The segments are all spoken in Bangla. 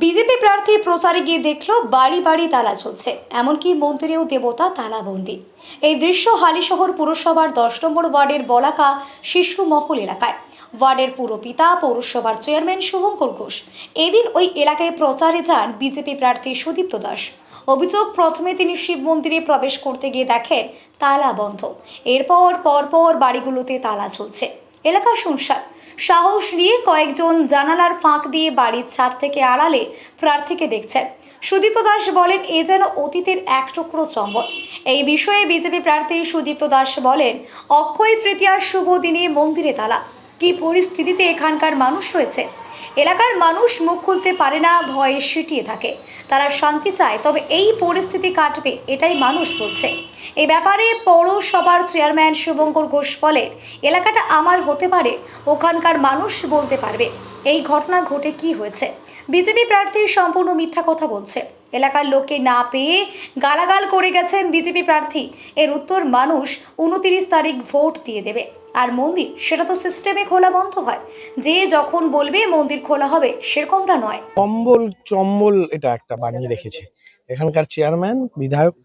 বিজেপি প্রার্থী প্রচারে গিয়ে দেখলো বাড়ি বাড়ি তালা ঝুলছে, এমনকি মন্দিরেও দেবতা তালাবন্দি। এই দৃশ্য হালিশহর পুরসভার 10 নম্বর ওয়ার্ডের বলাকা শিশু মহল এলাকায়। ওয়ার্ডের পুরপিতা পৌরসভার চেয়ারম্যান শুভঙ্কর ঘোষ এদিন ওই এলাকায় প্রচারে যান বিজেপি প্রার্থী সুদীপ্ত দাস। অভিযোগ, প্রথমে তিনি শিব মন্দিরে প্রবেশ করতে গিয়ে দেখেন তালা বন্ধ। এরপর পরপর বাড়িগুলোতে তালা ঝুলছে। এলাকা শুনশান। সাহস নিয়ে কয়েকজন জানালার ফাঁক দিয়ে বাড়ির ছাদ থেকে আড়ালে প্রার্থীকে দেখছেন। সুদীপ্ত দাস বলেন, এ যেন অতীতের এক টুকরো চম্বল। এই বিষয়ে বিজেপি প্রার্থী সুদীপ্ত দাস বলেন, অক্ষয় তৃতীয়ার শুভ দিনে মন্দিরে তালা। কি পরিস্থিতিতে এখানকার মানুষ রয়েছে? এলাকার মানুষ মুখ খুলতে পারে না, ভয়ে সিটিয়ে থাকে। তারা শান্তি চায়, তবে এই পরিস্থিতি কাটবে এটাই মানুষ বলছে। এই ব্যাপারে পৌরসভার চেয়ারম্যান শুভঙ্কর ঘোষ বলেন, এলাকাটা আমার হতে পারে, ওখানকার মানুষ বলতে পারবে এই ঘটনা ঘটে কি হয়েছে। বিজেপি প্রার্থী সম্পূর্ণ মিথ্যা কথা বলছে। এলাকার লোককে না পেয়ে গালাগাল করে গেছেন বিজেপি প্রার্থী। এর উত্তর মানুষ 29 তারিখ ভোট দিয়ে দেবে। আর মন্দির, সেটা তো সিস্টেমে খোলা বন্ধ হয়, যে যখন বলবে মন্দির খোলা হবে সেরকমটা নয়। চম্বল এটা একটা বানিয়ে রেখেছে এখানকার চেয়ারম্যান বিধায়ক,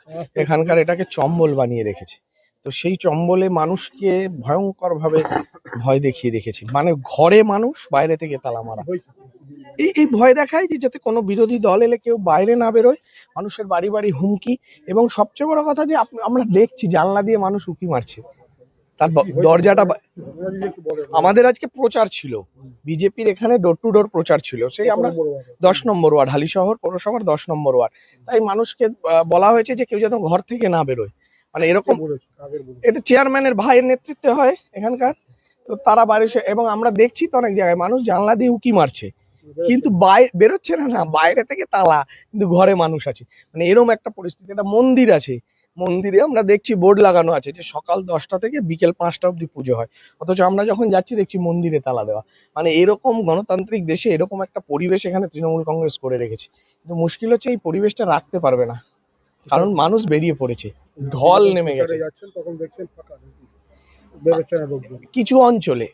এখানকার এটাকে চম্বল বানিয়ে রেখেছে। তো সেই চম্বলে মানুষকে ভয়ঙ্কর ভাবে ভয় দেখিয়ে রেখেছে, মানে ঘরে মানুষ, বাইরে থেকে তালা মারা। এই ভয় দেখায় যে যাতে কোনো বিরোধী দল এলে কেউ বাইরে না বেরোয়। মানুষের বাড়ি বাড়ি হুমকি, এবং সবচেয়ে বড় কথা যে আমরা দেখছি জানলা দিয়ে মানুষ উঁকি মারছে, তার দরজাটা। আমাদের আজকে প্রচার ছিল, বিজেপির এখানে ডোর টু ডোর প্রচার ছিল, সেই আমরা 10 নম্বর ওয়ার্ড, হালিশহর পৌরসভার 10 নম্বর ওয়ার্ড। তাই মানুষকে বলা হয়েছে যে কেউ যেন ঘর থেকে না বেরোয়, মানে এরকম। এটা চেয়ারম্যানের ভাইয়ের নেতৃত্বে হয় এখানকার। তো তারা বাড়ি, এবং আমরা দেখছি তো অনেক জায়গায় মানুষ জানলা দিয়ে উঁকি মারছে, কিন্তু বাইরে বেরোচ্ছে না, বাইরে থেকে তালা, কিন্তু ঘরে মানুষ আছে। মানে এরকম একটা পরিস্থিতি। একটা মন্দির আছে, মন্দিরে আমরা দেখছি বোর্ড লাগানো আছে যে সকাল 10টা থেকে বিকেল 5টা অবধি পুজো হয়, অথচ আমরা যখন যাচ্ছি দেখছি মন্দিরে তালা দেওয়া। মানে এরকম গণতান্ত্রিক দেশে এরকম একটা পরিবেশ এখানে তৃণমূল কংগ্রেস করে রেখেছে। কিন্তু মুশকিল হচ্ছে এই পরিবেশটা রাখতে পারবে না, কারণ মানুষ বেরিয়ে পড়েছে, ঢল নেমে গেছে। কিছু অঞ্চলে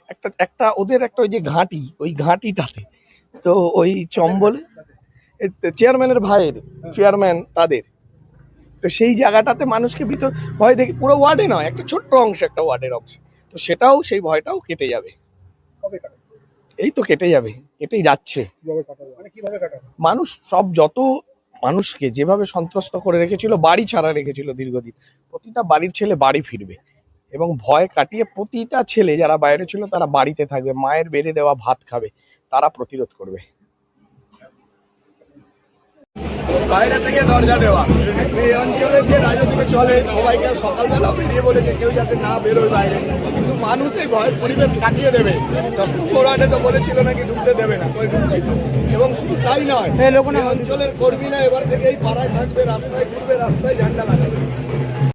একটা ওদের একটা ওই যে ঘাঁটি, ওই ঘাঁটিটাতে তো ওই চম্বল চেয়ারম্যানের ভাইয়ের, চেয়ারম্যান তাদের, তো সেই জায়গাটাতে মানুষকে ভিতর ভয় দেখে, পুরো ওয়ার্ডে নয়, একটা ছোট্ট অংশ, একটা ওয়ার্ডের অংশ। তো সেটাও, সেই ভয়টাও কেটে যাবে। এই তো কেটে যাবে, কেটেই যাচ্ছে। মানুষ সব, যত মানুষকে যেভাবে সন্ত্রস্ত করে রেখেছিল, বাড়ি ছাড়া রেখেছিল দীর্ঘদিন, প্রতিটা বাড়ির ছেলে বাড়ি ফিরবে, এবং ভয় কাটিয়ে প্রতিটা ছেলে যারা বাইরে ছিল তারা বাড়িতে থাকবে, মায়ের বেড়ে দেওয়া ভাত খাবে, তারা প্রতিরোধ করবে। বাইরে থেকে দরজা দেওয়া, এই অঞ্চলে যে রাজত্ব চলে, সবাইকে সকালবেলা বেরিয়ে বলেছে কেউ যাতে না বেরোয় বাইরে, কিন্তু মানুষ এই ভয়ের পরিবেশ কাটিয়ে দেবে। 10 নম্বর ওয়ার্ডে তো বলেছিল নাকি ঢুকতে দেবে না, ঢুকছিল। এবং শুধু তাই নয়, এই অঞ্চলের কর্মীরা এবার থেকে এই পাড়ায় থাকবে, রাস্তায় ঘুরবে, রাস্তায় ঝান্ডা লাগাবে।